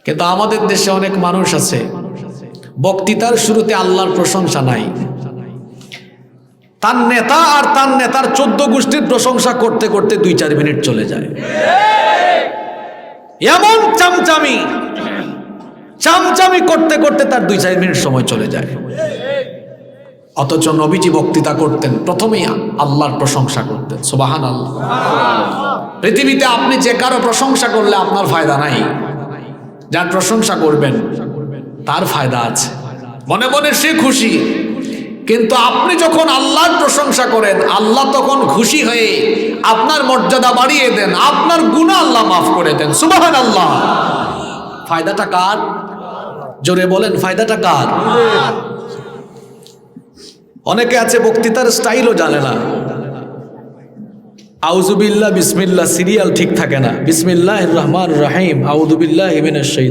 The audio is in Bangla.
কিন্তু আমাদের দেশে অনেক মানুষ আছে বক্তৃতার শুরুতে আল্লাহর প্রশংসা নাই, তার নেতা আর তার নেতার 14 গোষ্ঠীর প্রশংসা করতে করতে 2-4 মিনিট চলে যায়। এমন চামচামি করতে করতে তার 2-4 মিনিট সময় চলে যায়। অথচ নবীজি বক্তৃতা করতেন প্রথমেই আল্লাহর প্রশংসা করতেন। সুবহানাল্লাহ। পৃথিবীতে আপনি যে কারো প্রশংসা করলে আপনার ফায়দা নাই, যার প্রশংসা করবেন তার ফায়দা আছে, মনে মনে সে খুশি। কিন্তু আপনি যখন আল্লাহর প্রশংসা করেন আল্লাহ তখন খুশি হয়ে আপনার মর্যাদা বাড়িয়ে দেন, আপনার গুনাহ আল্লাহ মাফ করে দেন। সুবহানাল্লাহ। ফায়দাটা কার? জোরে বলেন, ফায়দাটা কার? অনেকে আছে বক্তৃতার স্টাইলও জানে না। আউযুবিল্লাহ বিসমিল্লাহ সিরিয়াল ঠিক থাকে না। বিসমিল্লাহির রহমানির রহিম আউযু বিল্লাহি মিনাশ শাইতানির